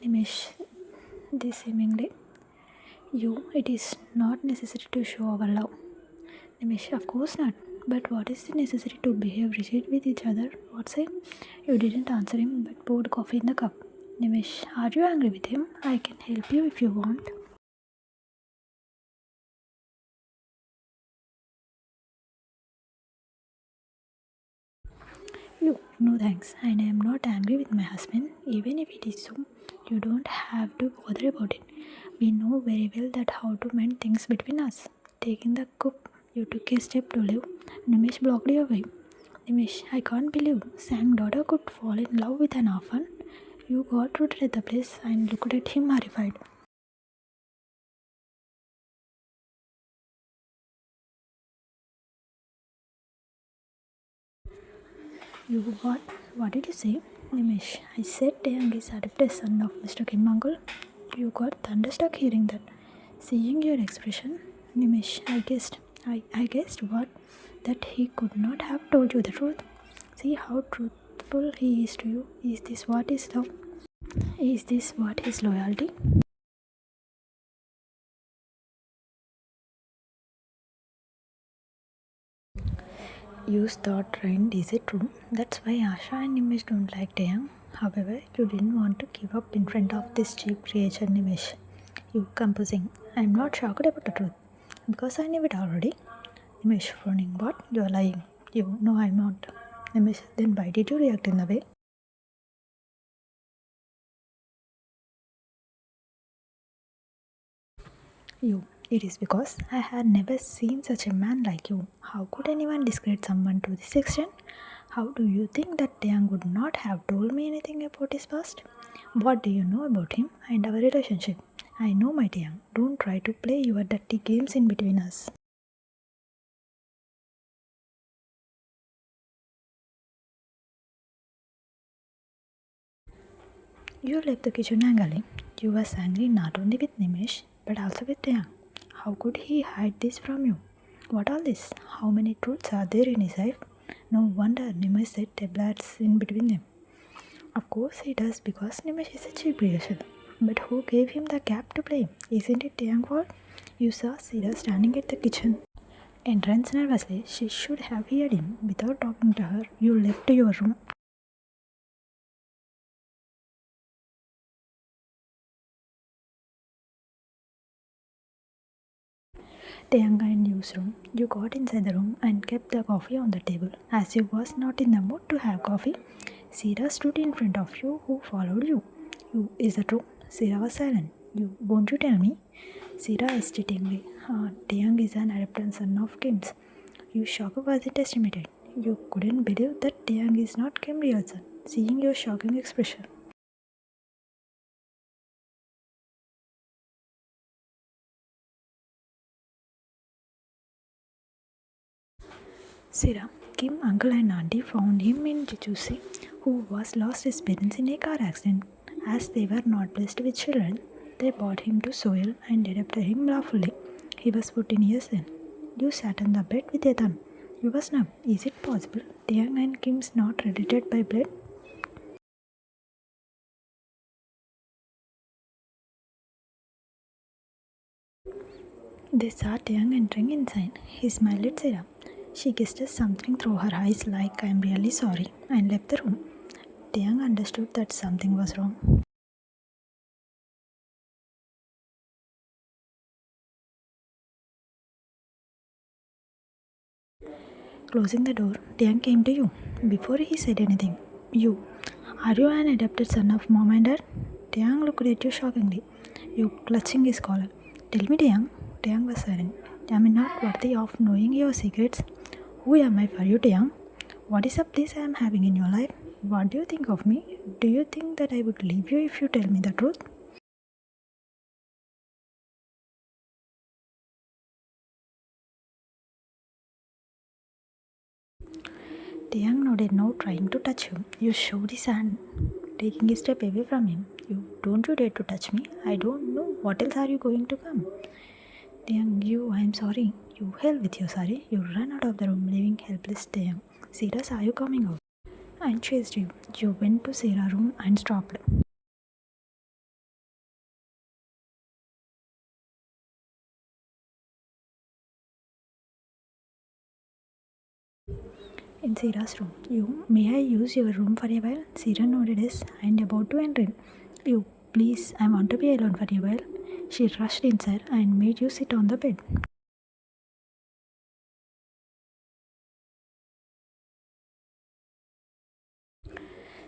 Nimish, this seemingly. It is not necessary to show our love. Nimish, of course not. But what is the necessary to behave rigid with each other? What's it? You didn't answer him but poured coffee in the cup. Nimish, are you angry with him? I can help you if you want. No thanks. And I am not angry with my husband. Even if it is so, you don't have to bother about it. We know very well that how to mend things between us. Taking the cup, you took a step to leave. Nimish blocked your way. Nimish, I can't believe Sang daughter could fall in love with an orphan. You got rooted at the place and looked at him horrified. You what? What did you say? Nimish, I said Taehyung is adopted son of Mr. Kim uncle. You got thunderstruck hearing that. Seeing your expression, Nimish, I guessed what? That he could not have told you the truth. See how truthful he is to you. Is this what is love? Is this what is loyalty? You thought trend, is it true? That's why Asha and Nimish don't like Taehyung. However, you didn't want to give up in front of this cheap creature Nimish. You composing. I'm not shocked about the truth. Because I knew it already. Nimish frowning. What? You're lying. You know I'm not. Nimish, then why did you react in the way? It is because I had never seen such a man like you. How could anyone discredit someone to this extent? How do you think that Taehyung would not have told me anything about his past? What do you know about him and our relationship? I know my Taehyung. Don't try to play your dirty games in between us. You left the kitchen angrily. You were angry not only with Nimish but also with Taehyung. How could he hide this from you? What all this? How many truths are there in his life? No wonder Nimish set tablets in between them. Of course he does because Nimish is a cheap creation. But who gave him the cap to play? Isn't it Taehyung's fault? You saw Sira standing at the kitchen entrance nervously. She should have heard him. Without talking to her, you left your room. Taehyung in Yu's room. You got inside the room and kept the coffee on the table. As you was not in the mood to have coffee, Sira stood in front of you who followed you. Is that true? Sira was silent. Won't you tell me? Sira hesitatingly. Taehyung is an adopted son of Kim's. You shock wasn't estimated. You couldn't believe that Taehyung is not Kim's real son. Seeing your shocking expression. Sira, Kim uncle and auntie found him in Jichusi, who was lost his parents in a car accident. As they were not blessed with children, they brought him to Soil and adopted him lawfully. He was 14 years then. You sat on the bed with a thumb. You was numb. Is it possible? Taehyung and Kim's not related by blood? They saw Taehyung entering inside. He smiled at Sarah. She guessed something through her eyes like I'm really sorry and left the room. Taehyung understood that something was wrong. Closing the door, Taehyung came to you. Before he said anything, are you an adopted son of mom and dad? Taehyung looked at you shockingly. You clutching his collar. Tell me, Taehyung. Taehyung was silent. Am I not worthy of knowing your secrets? Who am I for you, Taehyung? What is the place I am having in your life? What do you think of me? Do you think that I would leave you if you tell me the truth? Taehyung nodded, now trying to touch you. You showed his hand, taking a step away from him. Don't you dare to touch me. I don't know. What else are you going to come? Taehyung, I'm sorry. You hell with your sorry. You ran out of the room, leaving helpless Taehyung. Sira saw you coming out and chased you. You went to Sira's room and stopped. in Sira's room. You, may I use your room for a while? Sira nodded yes and about to enter. You, please, I want to be alone for a while. She rushed inside and made you sit on the bed.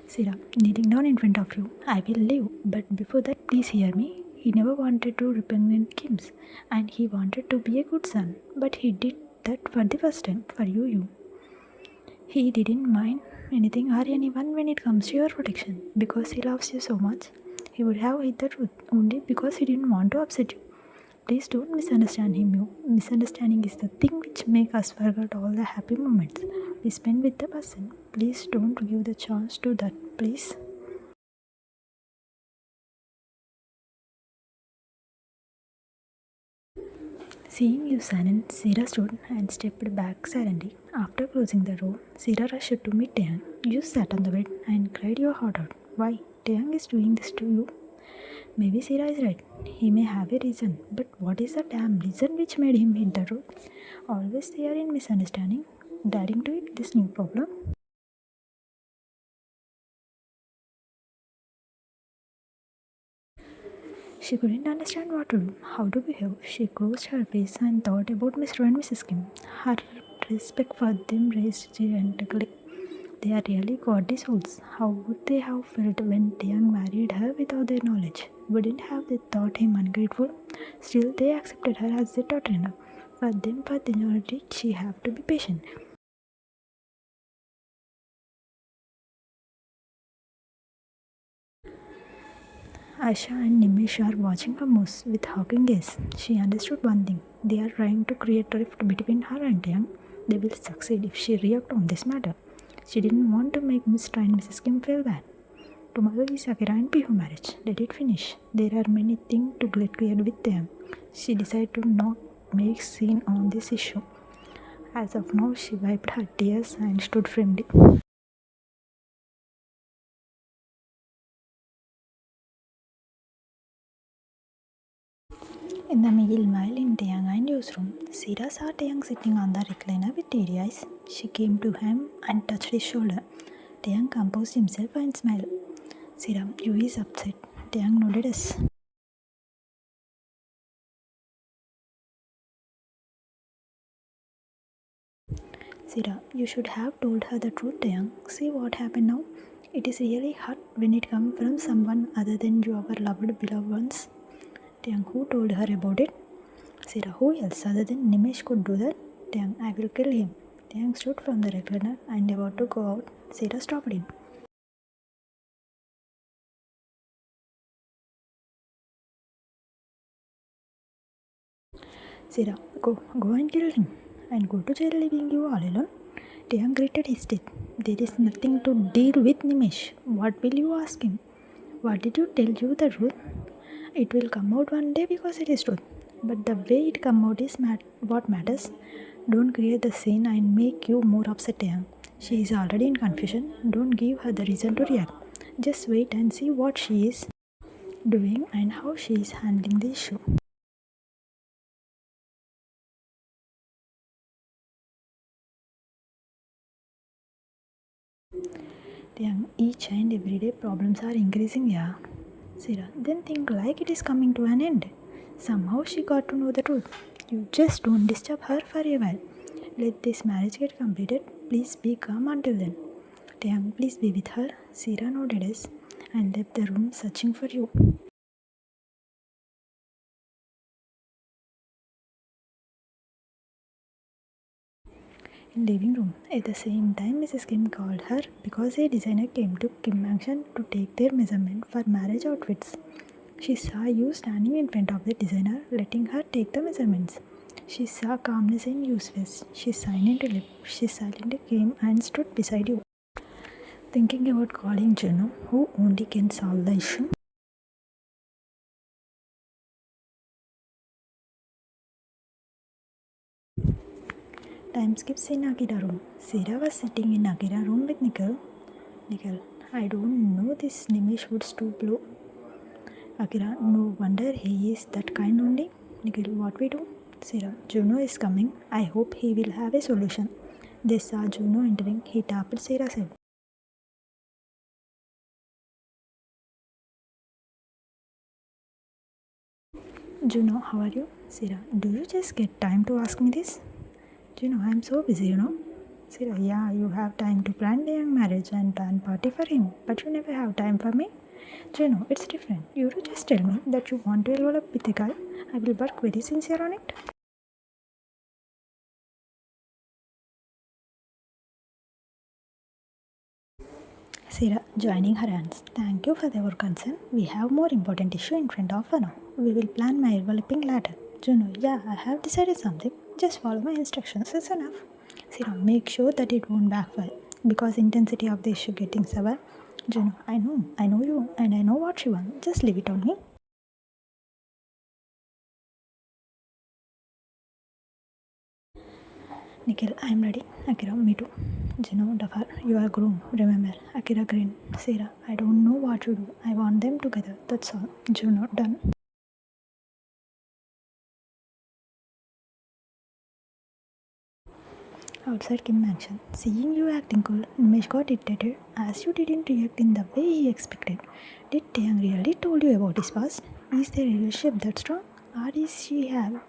Sira, kneeling down in front of you, I will leave, but before that, please hear me. He never wanted to repugnant Kims, and he wanted to be a good son, but he did that for the first time, for you. He didn't mind anything or anyone when it comes to your protection, because he loves you so much. He would have hid the truth only because he didn't want to upset you. Please don't misunderstand him. You. Misunderstanding is the thing which makes us forget all the happy moments we spend with the person. Please don't give the chance to that, please. Seeing you silent, Sira stood and stepped back silently. After closing the door, Sira rushed to meet Taehyung. You sat on the bed and cried your heart out. Why? Taehyung is doing this to you? Maybe Sira is right. He may have a reason, but what is the damn reason which made him hit the road? Always they are in misunderstanding, adding to it this new problem. She couldn't understand what to do, how to behave. She closed her face and thought about Mr. and Mrs. Kim. Her respect for them raised gently. They are really godly souls. How would they have felt when Taehyung married her without their knowledge? Wouldn't have they thought him ungrateful? Still, they accepted her as their daughter-in-law. For them, for the knowledge, she had to be patient. Asha and Nimish are watching her moves with hawking gaze. She understood one thing. They are trying to create a rift between her and Taehyung. They will succeed if she reacts on this matter. She didn't want to make Mr. and Mrs. Kim feel bad. Tomorrow is Akira and Pihu marriage. Let it finish. There are many things to get cleared with them. She decided to not make scene on this issue. As of now, she wiped her tears and stood firmly. In the meanwhile, in Taehyung and Yu's room, Sira saw Taehyung sitting on the recliner with teary eyes. She came to him and touched his shoulder. Taehyung composed himself and smiled. Sira, Yu is upset. Taehyung nodded yes. Sira, you should have told her the truth, Taehyung. See what happened now? It is really hard when it comes from someone other than your beloved ones. Taehyung, who told her about it? Sira, who else other than Nimesh could do that? Taehyung, I will kill him. Taehyung stood from the recliner and about to go out. Sira stopped him. Sira, go and kill him and go to jail leaving you all alone. Taehyung gritted his teeth. There is nothing to deal with Nimesh. What will you ask him? What did you tell you the truth? It will come out one day because it is truth. But the way it come out is what matters. Don't create the scene and make you more upset, Taehyung. She is already in confusion. Don't give her the reason to react. Just wait and see what she is doing and how she is handling the issue. Taehyung, each and every day problems are increasing, yeah. Sira, then think like it is coming to an end. Somehow she got to know the truth. You just don't disturb her for a while. Let this marriage get completed. Please be calm until then. Taehyung, please be with her. Sira nodded yes and left the room searching for you. In living room, at the same time, Mrs. Kim called her because a designer came to Kim Mansion to take their measurement for marriage outfits. She saw you standing in front of the designer, letting her take the measurements. She saw calmness in Yu's face. She silently came and stood beside you. Thinking about calling Juno, who only can solve the issue. Time skips in Akira room. Sira was sitting in Akira room with Nicole. Nicole, I don't know this Nimish would stoop low. Akira, no wonder he is that kind only. Nikhil, what we do? Sira, Juno is coming. I hope he will have a solution. They saw Juno entering. He tapped Sarah's head. Juno, how are you? Sarah, do you just get time to ask me this? Juno, I'm so busy. Sarah, yeah, you have time to plan the young marriage and plan party for him, but you never have time for me. Juno, it's different. You just tell me that you want to enroll up with a guy. I will work very sincere on it. Sarah, joining her hands. Thank you for your concern. We have more important issue in front of us now. We will plan my developing later. Juno, yeah, I have decided something. Just follow my instructions. It's enough. Sarah, make sure that it won't backfire because intensity of the issue getting severe. Juno, I know you, and I know what you want. Just leave it on me. Nikhil, I am ready. Akira, me too. Juno, Dafar, you are groom. Remember, Akira Green. Sarah, I don't know what to do. I want them together. That's all. Juno, done. Outside Kim mansion, seeing you acting cool, Nimesh got irritated as you didn't react in the way he expected. Did Taehyung really told you about his past? Is their relationship that strong? Or is she have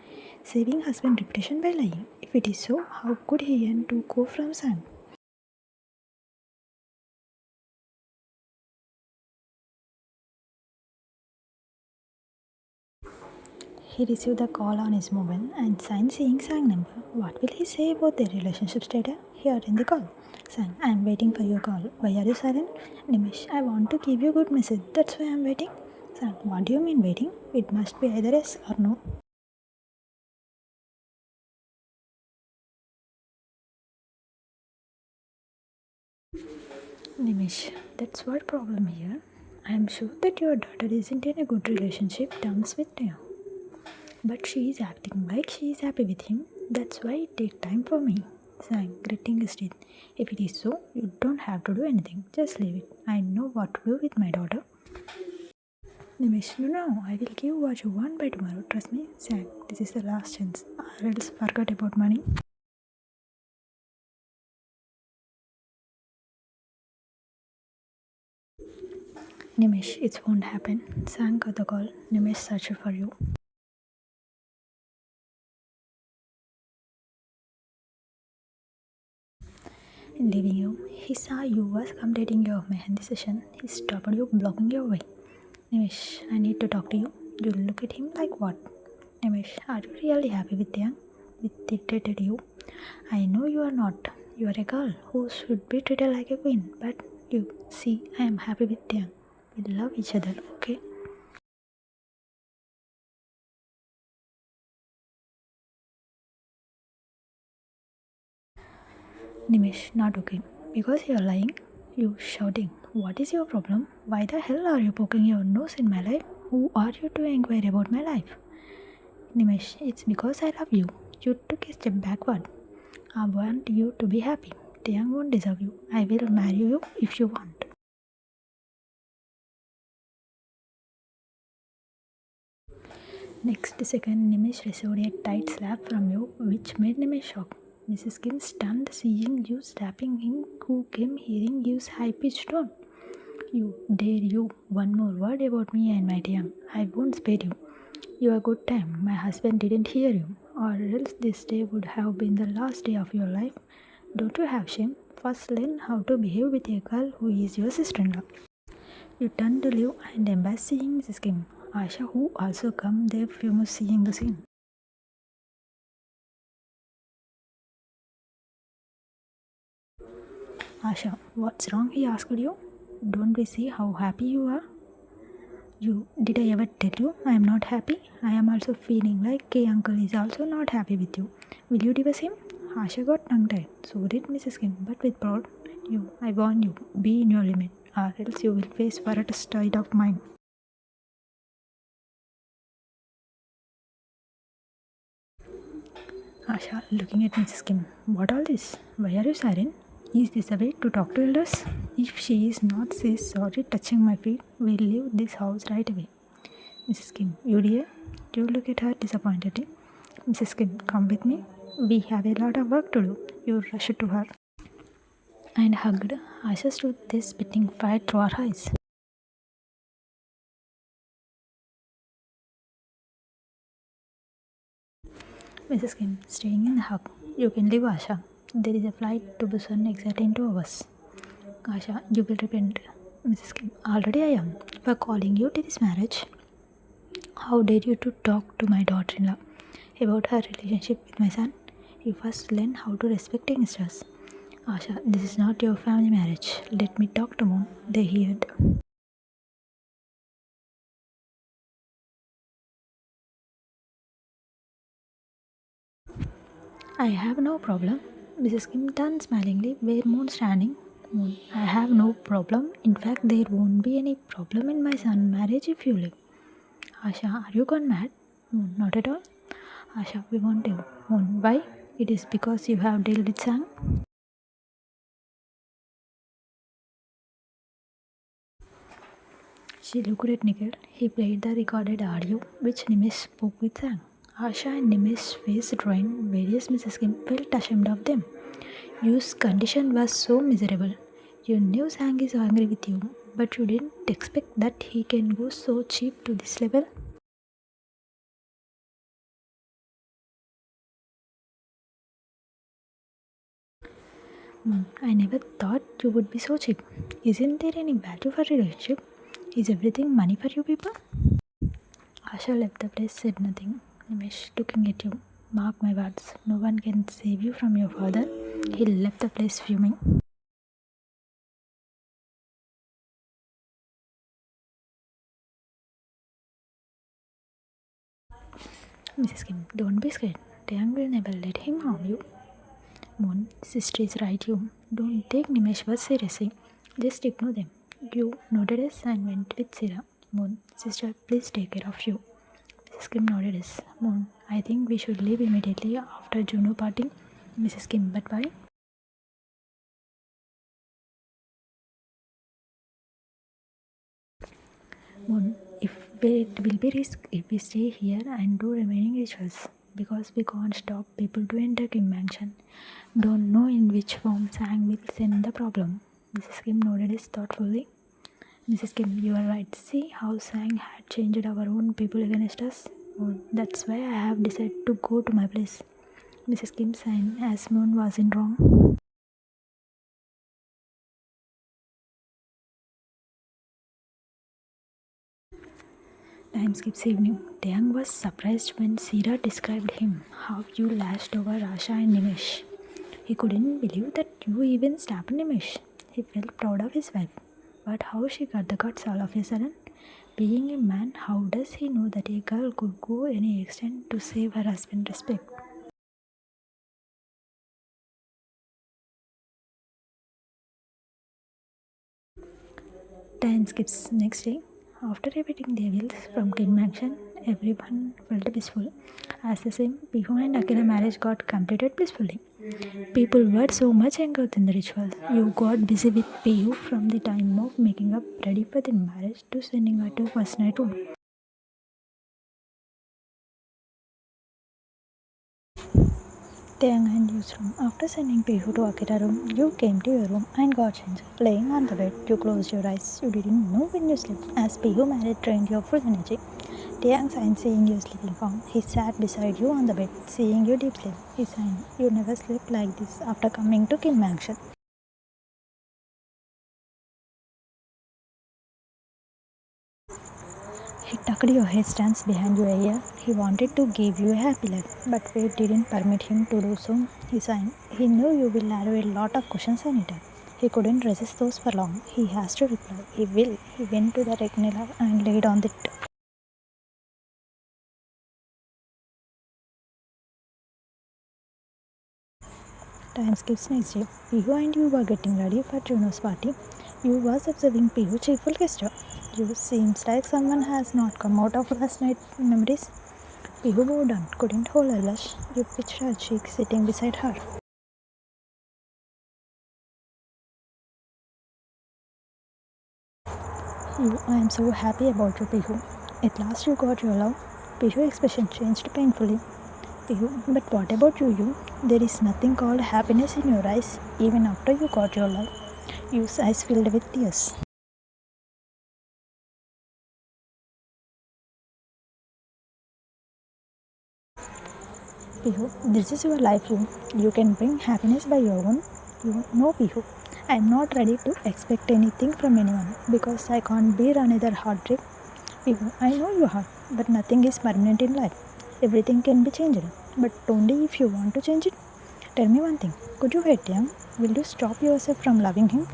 saving husband reputation by lying? If it is so, how could he and to go from Sang? He received the call on his mobile and Sang seeing Sang number. What will he say about their relationship status? Here in the call. Sang, I am waiting for your call. Why are you silent? Nimish, I want to give you a good message. That's why I am waiting. Sang, what do you mean waiting? It must be either yes or no. Nimish, that's what problem here. I am sure that your daughter isn't in a good relationship terms with Taehyung. But she is acting like she is happy with him. That's why it takes time for me. Sang, gritting his teeth. If it is so, you don't have to do anything. Just leave it. I know what to do with my daughter. Nimish, no, I will give what you want by tomorrow. Trust me. Sang, this is the last chance. Or else forget about money. Nimish, it won't happen. Sang got the call. Nimish searched for you. Leaving you. He saw you was completing your Mehendi session. He stopped you blocking your way. Nimish, I need to talk to you. You look at him like what? Nimish, are you really happy with Yang? With dictated you? I know you are not. You are a girl who should be treated like a queen. But you see, I am happy with Yang. We love each other, okay? Nimish, not okay. Because you are lying. You shouting. What is your problem? Why the hell are you poking your nose in my life? Who are you to inquire about my life? Nimesh, it's because I love you. You took a step backward. I want you to be happy. Taeyang won't deserve you. I will marry you if you want. Next second, Nimesh received a tight slap from you, which made Nimesh shocked. Mrs. Kim stunned seeing you slapping him, who came hearing you's high-pitched tone. You dare you one more word about me and my Taeyang. I won't spare you. You are good time. My husband didn't hear you, or else this day would have been the last day of your life. Don't you have shame? First learn how to behave with a girl who is your sister-in-law. You turn to leave and embrace seeing Mrs. Kim. Asha, who also come there famous seeing the scene. Asha, what's wrong? He asked you. Don't we see how happy you are? You, did I ever tell you I am not happy? I am also feeling like K uncle is also not happy with you. Will you divorce him? Asha got tongue tied. So did Mrs. Kim, but with proud. You, I warn you, be in your limit, or else you will face a state of mind. Asha, looking at Mrs. Kim, what all this? Why are you silent? Is this a way to talk to elders? If she is not says sorry touching my feet, we'll leave this house right away. Mrs. Kim, you dear? You look at her disappointedly. Mrs. Kim, come with me. We have a lot of work to do. You rushed to her and hugged. Asha stood there spitting fire through her eyes. Mrs. Kim, staying in the hub. You can leave, Asha. There is a flight to Busan exactly in 2 hours. Asha, you will repent. Mrs. Kim, already I am. For calling you to this marriage. How dare you to talk to my daughter-in-law about her relationship with my son? You first learn how to respect youngsters. Asha, this is not your family marriage. Let me talk to Moon. They heard. I have no problem. Mrs. Kim turned smilingly where Moon standing. Moon, I have no problem. In fact, there won't be any problem in my son's marriage if you leave. Asha, are you gone mad? Moon, not at all. Asha, we want you. Moon, why? It is because you have dealt with Sang. She looked at Nikhil. He played the recorded audio, which Nimesh spoke with Sang. Asha and Nimesh's face drained. Various Mrs. Kim felt ashamed of them. Your condition was so miserable. You knew Sang is angry with you, but you didn't expect that he can go so cheap to this level. I never thought you would be so cheap. Isn't there any value for relationship? Is everything money for you people? Asha left the place, said nothing. Nimesh, looking at you. Mark my words, no one can save you from your father. He left the place fuming. Mrs. Kim, don't be scared. Taehyung will never let him harm you. Moon, sister is right, you. Don't take Nimesh words seriously. Just ignore them. You nodded yes and went with Sira. Moon, sister, please take care of you. Mrs. Kim nodded yes. Moon, I think we should leave immediately after Juno party. Mrs. Kim, but why? Moon, if it will be risk if we stay here and do remaining rituals because we can't stop people to enter Kim Mansion. Don't know in which form Sang will send the problem. Mrs. Kim nodded yes thoughtfully. Mrs. Kim, you are right. See how Sang had changed our own people against us? Moon, that's why I have decided to go to my place. Mrs. Kim sighed as Moon wasn't wrong. Time skips evening. Taehyung was surprised when Sira described him, how you lashed over Asha and Nimesh. He couldn't believe that you even stabbed Nimesh. He felt proud of his wife. But how she got the guts all of a sudden? Being a man, how does he know that a girl could go any extent to save her husband's respect? Time skips next day. After repeating the wills from King Mansion, everyone felt peaceful. As the same, Pihu and Akira marriage got completed peacefully. People were so much engrossed in the ritual. You got busy with Pihu from the time of making up ready for the marriage to sending her to first night room. Taehyung and Yu's room. After sending Pihu to Akira room, you came to your room and got changed. Laying on the bed, you closed your eyes. You didn't know when you slept, as Pihu married drained your full energy. Taehyung sighed, seeing you sleeping calm. He sat beside you on the bed, seeing you deep sleep. He sighed, you never slept like this after coming to Kim Mansion. He tucked your headstands behind your ear. He wanted to give you a happy life, but fate didn't permit him to do so. He sighed. He knew you will have a lot of questions anytime. He couldn't resist those for long. He has to reply. He will. He went to the rectangle and laid on it. Time skips next day. Pihu and you were getting ready for Juno's party. You was observing Pihu's cheerful gesture. You seems like someone has not come out of last night memories. Pihu moved on, couldn't hold her blush. You pitched her cheek sitting beside her. I am so happy about you, Pihu. At last you got your love. Pihu's expression changed painfully. But what about you? There is nothing called happiness in your eyes, even after you got your life. Your eyes filled with tears. Pihu, this is your life, you. You can bring happiness by your own. You know, Pihu. I'm not ready to expect anything from anyone because I can't bear another heartbreak. Pihu, I know your heart, but nothing is permanent in life. Everything can be changed, but only if you want to change it. Tell me one thing. Could you hate him? Will you stop yourself from loving him?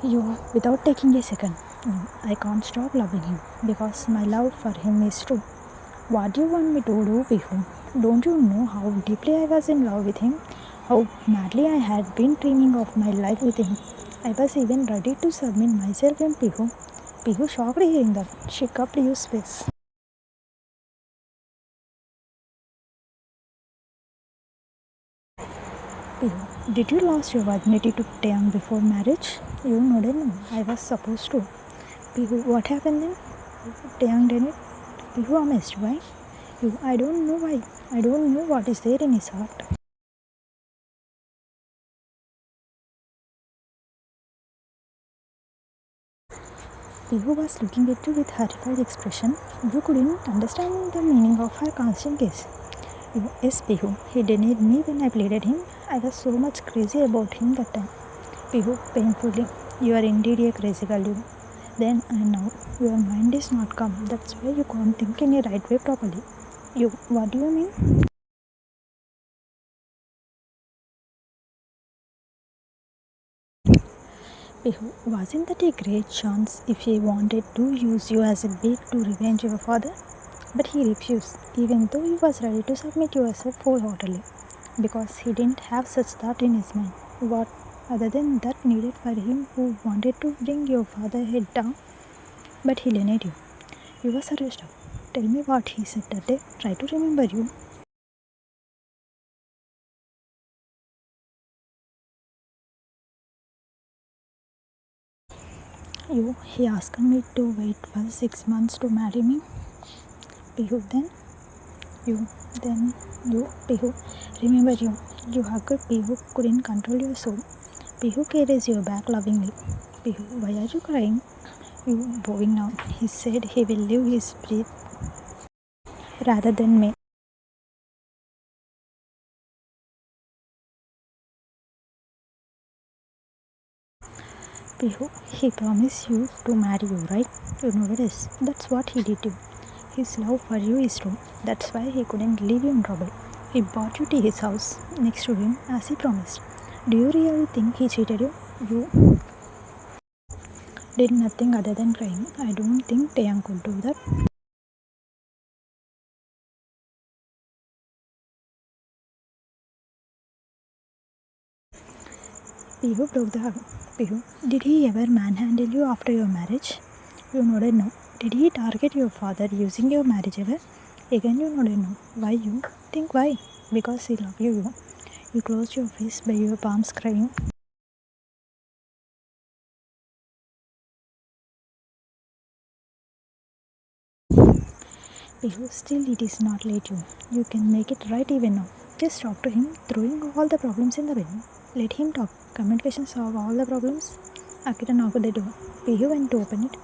You, without taking a second, no, I can't stop loving him because my love for him is true. What do you want me to do, Pihu? Don't you know how deeply I was in love with him? How madly I had been dreaming of my life with him? I was even ready to submit myself in Pihu. Pihu shocked hearing that. She cupped his face. Pihu, did you lose your virginity to Taehyung before marriage? You nodded no. I was supposed to. Pihu, what happened then? Taehyung did it. Pihu amazed. Why? You, I don't know why. I don't know what is there in his heart. Pihu was looking at you with horrified expression. You couldn't understand the meaning of her constant gaze. Yes, Pihu, he denied me when I pleaded him. I was so much crazy about him that time. Pihu, painfully, you are indeed a crazy girl, you. Then and now, your mind is not calm. That's why you can't think in a right way properly. You, what do you mean? Pihu, wasn't that a great chance if he wanted to use you as a bait to revenge your father? But he refused, even though he was ready to submit yourself wholeheartedly, because he didn't have such thought in his mind. What other than that needed for him who wanted to bring your father head down? But he denied you. You were arrested. Tell me what he said that day. Try to remember you. He asked me to wait for 6 months to marry me. Pihu, you, then Pihu. Remember you hugged Pihu, couldn't control your soul. Pihu carries your back lovingly. Pihu, why are you crying? You bowing now. He said he will leave his breath rather than me. Pihu, he promised you to marry you, right? You know it is. That's what he did to you. His love for you is true. That's why he couldn't leave you in trouble. He brought you to his house next to him as he promised. Do you really think he cheated you? You did nothing other than crying. I don't think Taehyung could do that. Pihu broke the hug. Pihu, did he ever manhandle you after your marriage? You nodded no. Did he target your father using your marriage ever? Again you nodded no. Why you? Think why? Because he loved you. You closed your face by your palms crying. Pihu, still it is not late you. You can make it right even now. Just talk to him, throwing all the problems in the bin. Let him talk. Communication solve all the problems. Akira knocked the door. Pihu went to open it.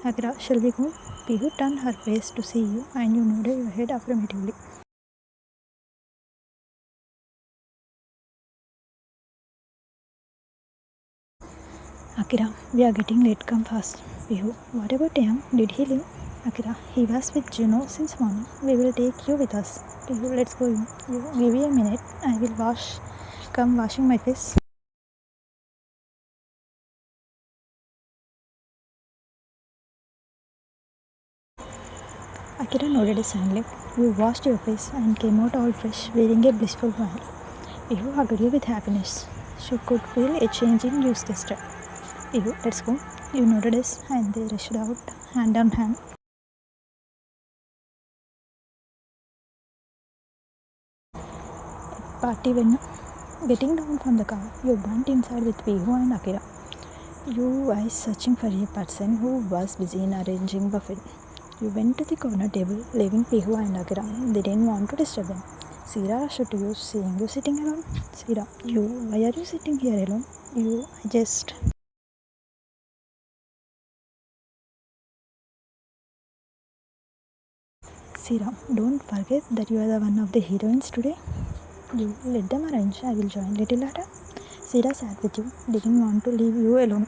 Akira, shall we go? Pihu turned her face to see you and you nodded your head affirmatively. Akira, we are getting late. Come fast. Pihu, what about Taehyung? Did he leave? Akira, he was with Juno since morning. We will take you with us. Pihu, let's go. You give me a minute. I will come washing my face. Akira nodded silently. You washed your face and came out all fresh, wearing a blissful smile. Pihu hugged you with happiness. She could feel a change in you sister. Pihu, let's go. You nodded us and they rushed out, hand on hand. Party when getting down from the car, you went inside with Pihu and Akira. You are searching for a person who was busy in arranging buffet. You went to the corner table, leaving Pihu and Akira. They didn't want to disturb them. Sira rushed to you, seeing you sitting alone. Sira, you, why are you sitting here alone? You, I just. Sira, don't forget that you are the one of the heroines today. You, let them arrange. I will join little later. Sira sat with you, didn't want to leave you alone.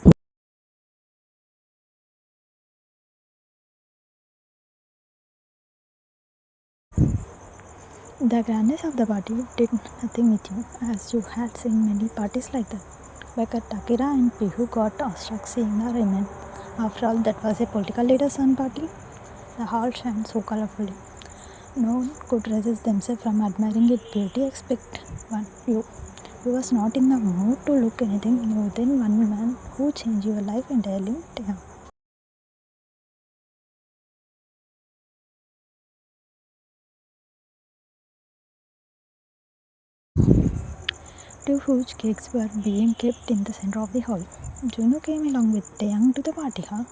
The grandness of the party did nothing with you, as you had seen many parties like that. But Takira and Pihu got awestruck seeing the arrangement. After all, that was a political leader's son party. The hall shined so colorfully. No one could resist themselves from admiring its beauty except one you. You was not in the mood to look anything more than one man who changed your life entirely. Taehyung. Two huge cakes were being kept in the center of the hall. Juno came along with Taehyung to the party hall.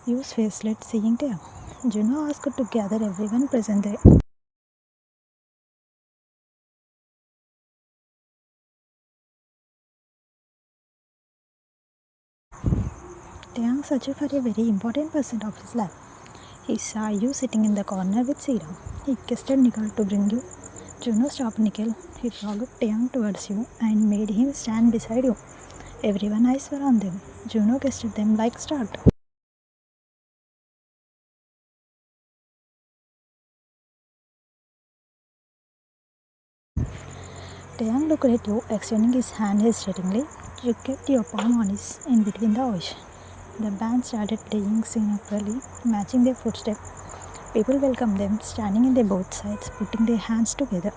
You was faceless seeing Taehyung. Juno asked to gather everyone present there. Taehyung searched for a very important person of his life. He saw you sitting in the corner with Sira. He kissed Nicole to bring you. Juno stopped Nicole. He dragged Taehyung towards you and made him stand beside you. Everyone's eyes were on them. Juno kissed them like start. Taehyung looked at you, extending his hand hesitatingly. You kept your palm on his in between the oars. The band started playing synchronously, matching their footsteps. People welcomed them, standing in their both sides, putting their hands together.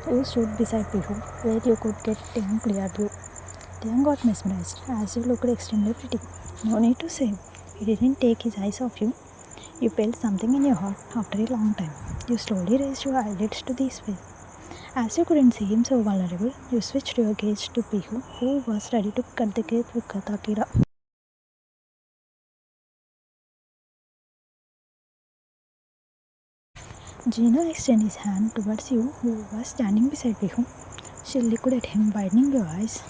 You stood beside Pihu, where you could get Taehyung clear view. Taehyung got mesmerized as you looked extremely pretty. No need to say, he didn't take his eyes off you. You felt something in your heart after a long time. You slowly raised your eyelids to his face. As you couldn't see him so vulnerable, you switched your gaze to Pihu, who was ready to cut the cake with Katakira. Gina extended his hand towards you, who was standing beside Pihu. She looked at him, widening your eyes.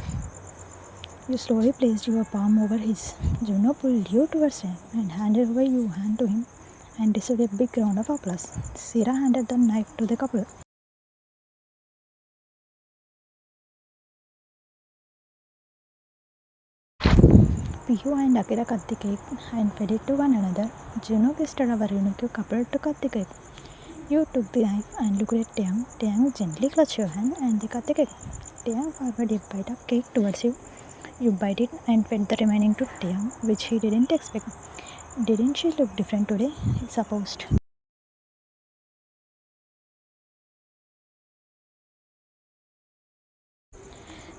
You slowly placed your palm over his. Juno pulled you towards him and handed over your hand to him and deserved a big round of applause. Sira handed the knife to the couple. Pihu and Akira cut the cake and fed it to one another. Juno kissed our unique couple to cut the cake. You took the knife and looked at Taehyung. Taehyung gently clutched your hand and they cut the cake. Taehyung forwarded a bite of cake towards you. You bite it and fed the remaining to Taehyung, which he didn't expect. Didn't she look different today? He supposed.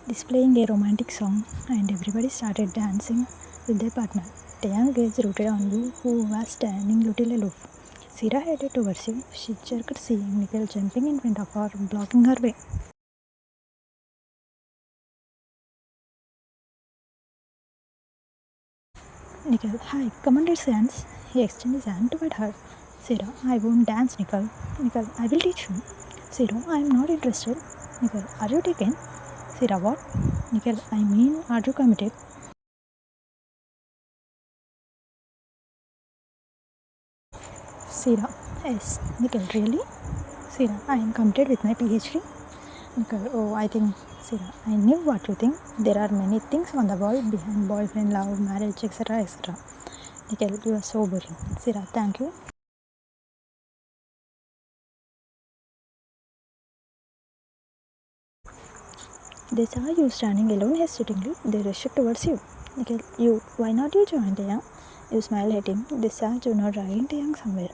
Displaying a romantic song, and everybody started dancing with their partner. Taehyung gaze rooted on you, who was standing little aloof. Sira headed towards you. She jerked, seeing Nicole jumping in front of her, blocking her way. Nicole, hi, come on, let's dance. He extended his hand toward her. Sira, I won't dance, Nicole. Nicole, I will teach you. Sira, I am not interested. Nicole, are you taken? Sira, what? Nicole, I mean, are you committed? Sira, yes. Nicole, really? Sira, I am committed with my PhD. Nicole, oh, I think, Sira, I knew what you think. There are many things on the wall behind boyfriend, love, marriage, etc. etc. Nicole, you are so boring. Sira, thank you. They saw you standing alone hesitatingly. They rushed towards you. Nicole, you, why not you join Taehyung? You smiled at him. They saw Juno dragging Taehyung somewhere.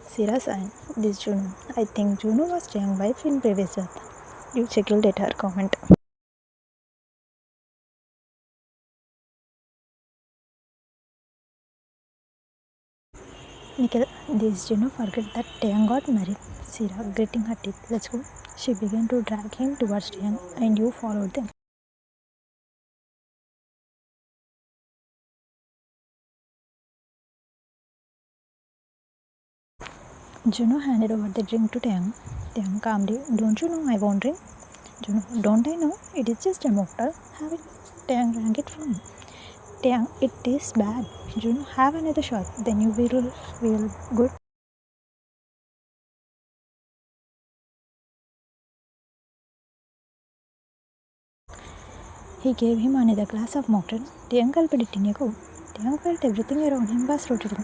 Sira sighed. This Juno. I think Juno was Taehyung's wife in previous birth. You chuckled at her comment. Nikhil, this Juno forget that Taehyung got married. Sira, gritting her teeth. Let's go. She began to drag him towards Taehyung, and you followed them. Juno handed over the drink to Taehyung. Taehyung calmly, don't you know I won't drink? Juno, don't I know? It is just a mocktail. Have it. Taehyung drank it from me. Taehyung, it tastes bad. Juno, have another shot. Then you will feel good. He gave him another glass of mocktail. Taehyung gulped it in a go. Taehyung felt everything around him was rotating.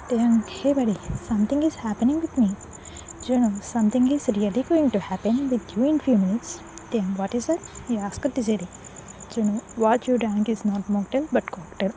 Taehyung, hey buddy, something is happening with me. Juno, something is really going to happen with you in few minutes. Taehyung, what is that? He asked deciding. Juno, what you drank is not mocktail but cocktail.